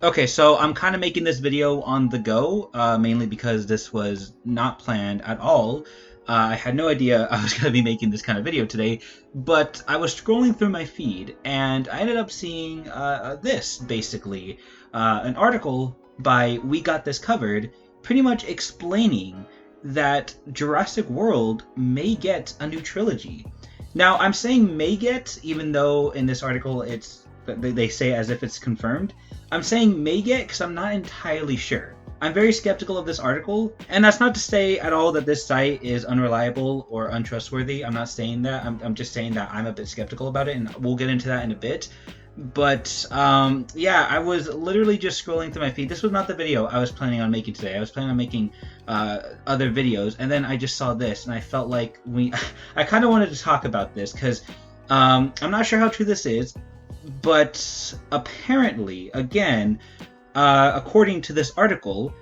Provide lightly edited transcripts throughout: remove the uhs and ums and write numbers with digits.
Okay, so I'm kind of making this video on the go, mainly because this was not planned at all. I had no idea I was going to be making this kind of video today, but I was scrolling through my feed and I ended up seeing this, basically, an article by We Got This Covered, pretty much explaining that Jurassic World may get a new trilogy. Now, I'm saying may get, even though in this article they say as if it's confirmed. I'm saying may get because I'm not entirely sure. I'm very skeptical of this article, and that's not to say at all that this site is unreliable or untrustworthy. I'm not saying that. I'm just saying that I'm a bit skeptical about it, and we'll get into that in a bit. But yeah, I was literally just scrolling through my feed. This was not the video I was planning on making today. I was planning on making other videos, and then I just saw this, and I felt like I kind of wanted to talk about this because I'm not sure how true this is, but apparently, again, according to this article,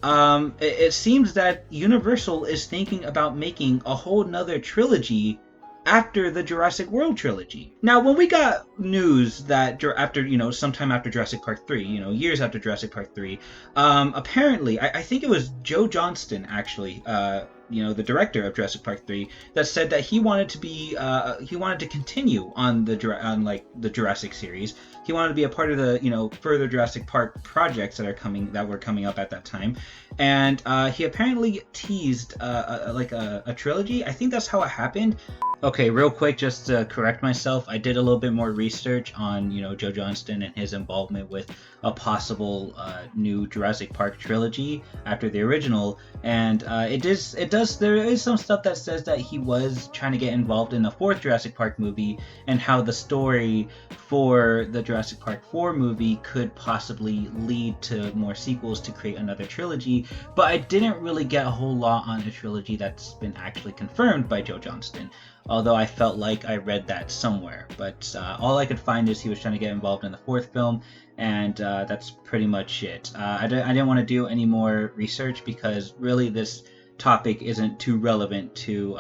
it seems that Universal is thinking about making a whole nother trilogy after the Jurassic World trilogy. Now, when we got news that after, sometime after Jurassic Park 3, years after Jurassic Park 3, apparently, I think it was Joe Johnston, actually, the director of Jurassic Park 3, that said that he wanted to continue on the Jurassic series. He wanted to be a part of the, further Jurassic Park projects that were coming up at that time. And he apparently teased a trilogy. I think that's how it happened. Okay, real quick, just to correct myself, I did a little bit more research on, Joe Johnston and his involvement with a possible new Jurassic Park trilogy after the original, and there is some stuff that says that he was trying to get involved in the fourth Jurassic Park movie, and how the story for the Jurassic Park 4 movie could possibly lead to more sequels to create another trilogy, but I didn't really get a whole lot on a trilogy that's been actually confirmed by Joe Johnston. Although I felt like I read that somewhere. But all I could find is he was trying to get involved in the fourth film, and that's pretty much it. I didn't want to do any more research because really this topic isn't too relevant to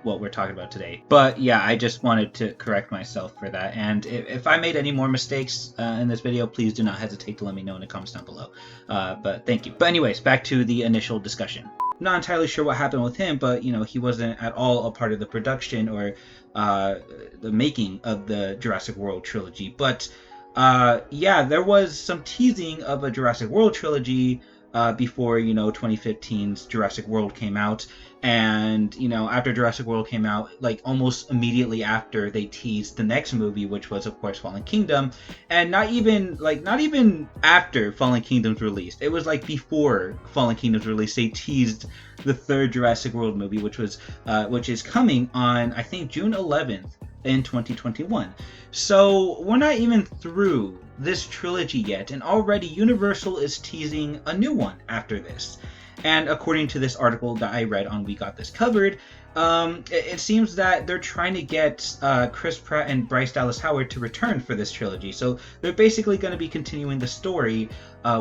what we're talking about today. But yeah, I just wanted to correct myself for that. And if I made any more mistakes in this video, please do not hesitate to let me know in the comments down below. But thank you. But anyways, back to the initial discussion. Not entirely sure what happened with him, but he wasn't at all a part of the production or the making of the Jurassic World trilogy. But yeah, there was some teasing of a Jurassic World trilogy before 2015's Jurassic World came out, and after Jurassic World came out, like almost immediately after, they teased the next movie, which was of course Fallen Kingdom, and not even after Fallen Kingdom's released. It was like before Fallen Kingdom's release, they teased the third Jurassic World movie, which is coming on, I think, June 11th in 2021. So we're not even through this trilogy yet, and already Universal is teasing a new one after this. And according to this article that I read on We Got This Covered, it seems that they're trying to get Chris Pratt and Bryce Dallas Howard to return for this trilogy. So they're basically going to be continuing the story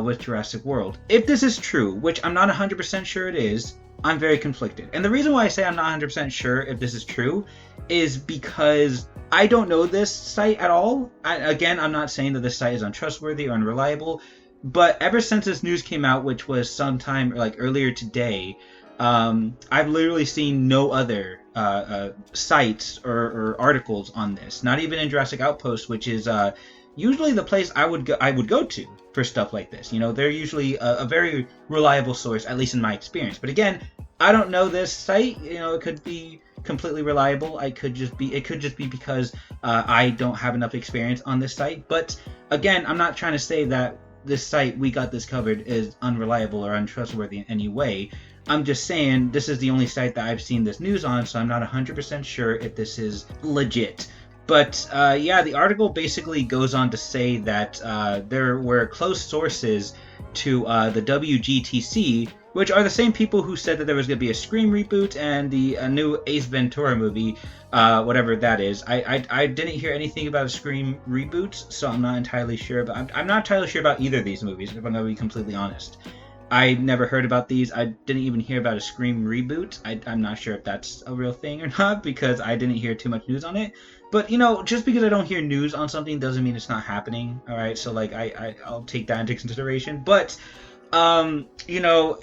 with Jurassic World. If this is true, which I'm not 100% sure it is, I'm very conflicted. And the reason why I say I'm not 100% sure if this is true is because I don't know this site at all. Again, I'm not saying that this site is untrustworthy or unreliable, but ever since this news came out, which was sometime like earlier today, I've literally seen no other sites or articles on this. Not even in Jurassic Outpost, which is usually the place I would go to for stuff like this. They're usually a very reliable source, at least in my experience. But again, I don't know this site. It could be completely reliable. It could just be because I don't have enough experience on this site. But again, I'm not trying to say that this site We Got This Covered is unreliable or untrustworthy in any way. I'm just saying this is the only site that I've seen this news on, so I'm not 100% sure if this is legit. But yeah, the article basically goes on to say that there were close sources to the WGTC, which are the same people who said that there was going to be a Scream reboot and a new Ace Ventura movie, whatever that is. I didn't hear anything about a Scream reboot, so I'm not entirely sure. But I'm not entirely sure about either of these movies, if I'm going to be completely honest. I never heard about these. I didn't even hear about a Scream reboot. I'm not sure if that's a real thing or not, because I didn't hear too much news on it. But, you know, just because I don't hear news on something doesn't mean it's not happening. All right, so like I'll take that into consideration. But you know,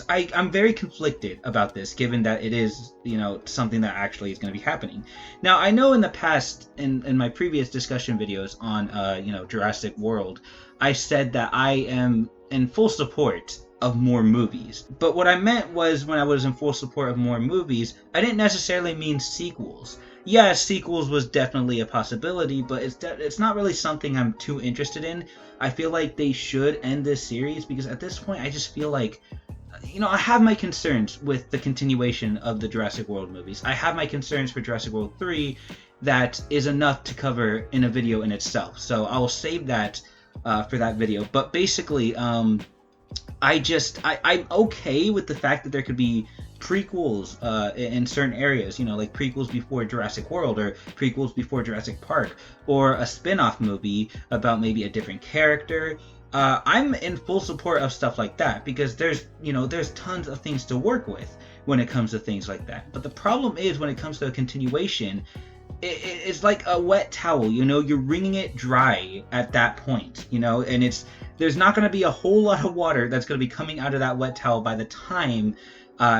I'm very conflicted about this, given that it is, you know, something that actually is going to be happening. Now, I know in the past, in my previous discussion videos on, you know, Jurassic World, I said that I am in full support of more movies. But what I meant was, when I was in full support of more movies, I didn't necessarily mean sequels. Yeah, sequels was definitely a possibility, but it's not really something I'm too interested in. I feel like they should end this series, because at this point I just feel like, you know, I have my concerns with the continuation of the Jurassic World movies. I have my concerns for Jurassic World 3 that is enough to cover in a video in itself. So I will save that for that video. But basically, I'm okay with the fact that there could be prequels in certain areas, you know, like prequels before Jurassic World, or prequels before Jurassic Park, or a spin-off movie about maybe a different character. I'm in full support of stuff like that, because there's tons of things to work with when it comes to things like that. But the problem is, when it comes to a continuation, it's like a wet towel, you know, you're wringing it dry at that point, you know, and there's not going to be a whole lot of water that's going to be coming out of that wet towel by the time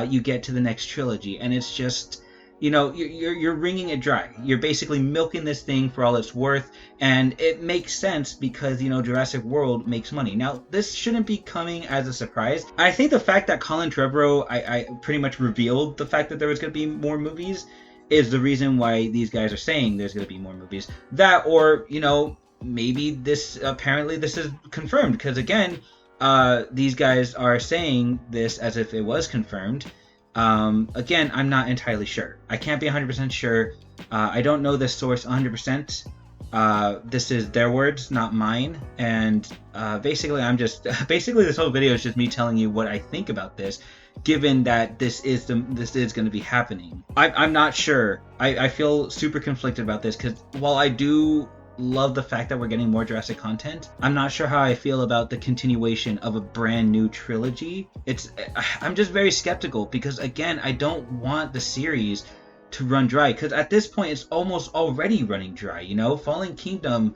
you get to the next trilogy. And it's just, you know, you're wringing it dry. You're basically milking this thing for all it's worth, and it makes sense because, you know, Jurassic World makes money. Now, this shouldn't be coming as a surprise. I think the fact that Colin Trevorrow, I pretty much revealed the fact that there was going to be more movies, is the reason why these guys are saying there's going to be more movies. That, or, you know, maybe this is confirmed, because again, these guys are saying this as if it was confirmed. Again, I'm not entirely sure. I can't be 100% sure. I don't know this source 100%. This is their words, not mine. And basically, this whole video is just me telling you what I think about this, given that this is going to be happening. I'm not sure. I feel super conflicted about this, because while I do love the fact that we're getting more Jurassic content, I'm not sure how I feel about the continuation of a brand new trilogy. I'm just very skeptical, because again, I don't want the series to run dry, because at this point it's almost already running dry, you know? Fallen Kingdom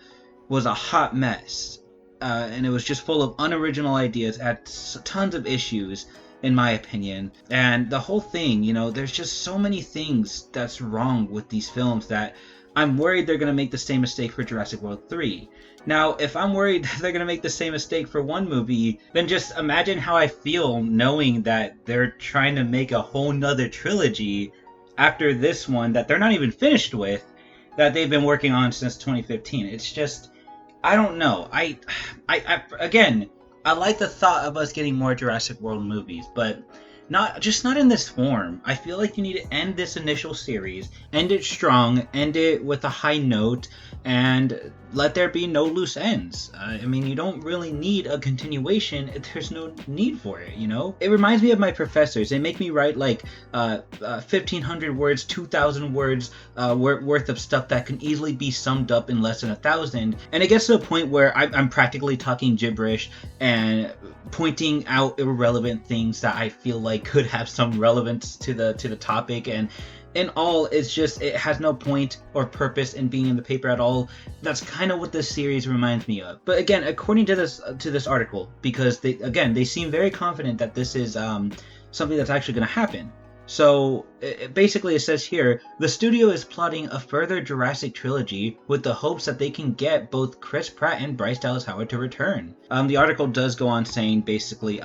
was a hot mess, and it was just full of unoriginal ideas, had tons of issues, in my opinion. And the whole thing, you know, there's just so many things that's wrong with these films that I'm worried they're going to make the same mistake for Jurassic World 3. Now, if I'm worried that they're going to make the same mistake for one movie, then just imagine how I feel knowing that they're trying to make a whole nother trilogy after this one that they're not even finished with, that they've been working on since 2015. It's just, I don't know. Again, I like the thought of us getting more Jurassic World movies, but not in this form. I feel like you need to end this initial series, end it strong, end it with a high note, and let there be no loose ends. I mean, you don't really need a continuation. There's no need for it, you know? It reminds me of my professors. They make me write like 1,500 words, 2,000 words worth of stuff that can easily be summed up in less than 1,000. And it gets to a point where I'm practically talking gibberish and pointing out irrelevant things that I feel like could have some relevance to the topic, and in all, it's just, it has no point or purpose in being in the paper at all. That's kind of what this series reminds me of. But again, according to this article, because they seem very confident that this is something that's actually going to happen. So basically it says here, the studio is plotting a further Jurassic trilogy with the hopes that they can get both Chris Pratt and Bryce Dallas Howard to return. The article does go on saying basically,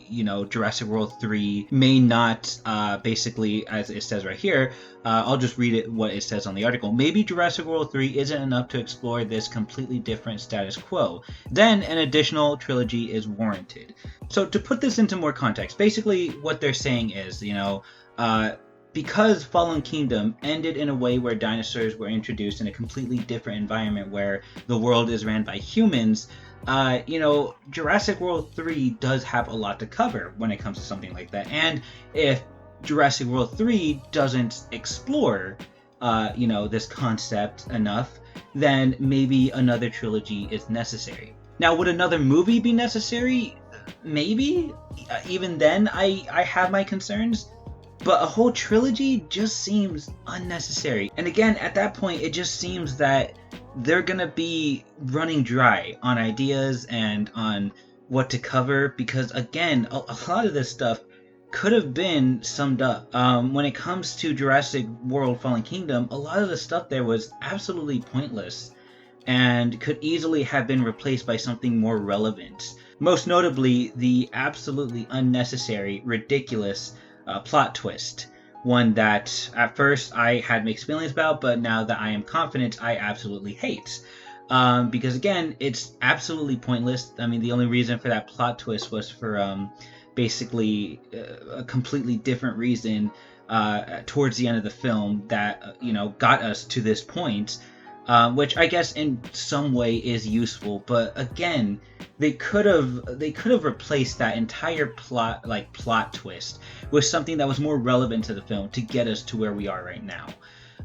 you know, Jurassic World 3 may not, basically, as it says right here, I'll just read it what it says on the article. Maybe Jurassic World 3 isn't enough to explore this completely different status quo. Then an additional trilogy is warranted. So to put this into more context, basically what they're saying is, you know, because Fallen Kingdom ended in a way where dinosaurs were introduced in a completely different environment where the world is ran by humans, you know, Jurassic World 3 does have a lot to cover when it comes to something like that. And if Jurassic World 3 doesn't explore, you know, this concept enough, then maybe another trilogy is necessary. Now, would another movie be necessary? maybe even then I have my concerns. But a whole trilogy just seems unnecessary. And again, at that point, it just seems that they're gonna be running dry on ideas and on what to cover, because again, a lot of this stuff could have been summed up. When it comes to Jurassic World Fallen Kingdom, a lot of the stuff there was absolutely pointless and could easily have been replaced by something more relevant. Most notably, the absolutely unnecessary, ridiculous plot twist. One that at first I had mixed feelings about, but now that I am confident, I absolutely hate. Because again, it's absolutely pointless. I mean, the only reason for that plot twist was for basically a completely different reason towards the end of the film that got us to this point. Which I guess in some way is useful, but again, they could have replaced that entire plot twist with something that was more relevant to the film to get us to where we are right now.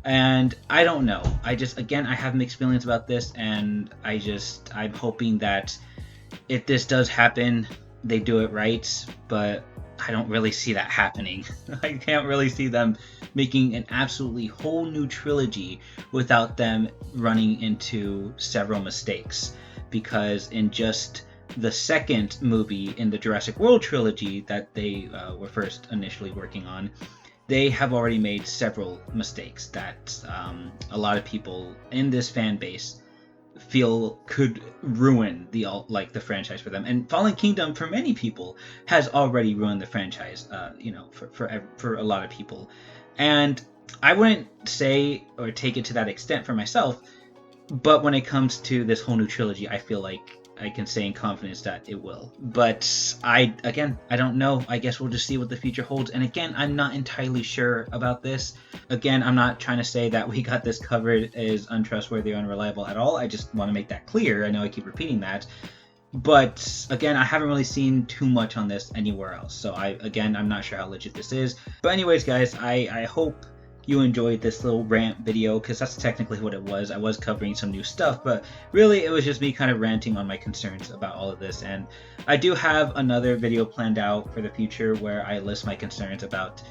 And I don't know. I have mixed feelings about this, and I'm hoping that if this does happen, they do it right, but I don't really see that happening. I can't really see them making an absolutely whole new trilogy without them running into several mistakes. Because in just the second movie in the Jurassic World trilogy that they were first initially working on, they have already made several mistakes that a lot of people in this fan base feel could ruin the franchise for them. And Fallen Kingdom, for many people, has already ruined the franchise. For a lot of people, and I wouldn't say or take it to that extent for myself. But when it comes to this whole new trilogy, I feel like I can say in confidence that it will. But I don't know. I guess we'll just see what the future holds. And again, I'm not entirely sure about this. Again, I'm not trying to say that we got this covered as untrustworthy or unreliable at all. I just want to make that clear. I know I keep repeating that. But again, I haven't really seen too much on this anywhere else. So I'm not sure how legit this is. But anyways, guys, I hope you enjoyed this little rant video, because that's technically what it was. I was covering some new stuff, but really it was just me kind of ranting on my concerns about all of this. And I do have another video planned out for the future where I list my concerns about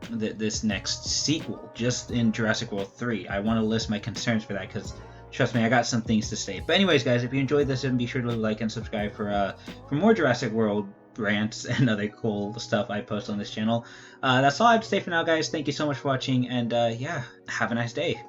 this next sequel, just in Jurassic World 3. I want to list my concerns for that, because trust me, I got some things to say. But anyways, guys, if you enjoyed this, then be sure to like and subscribe for more Jurassic World rants and other cool stuff I post on this channel. That's all I have to say for now, guys. Thank you so much for watching, and yeah, have a nice day.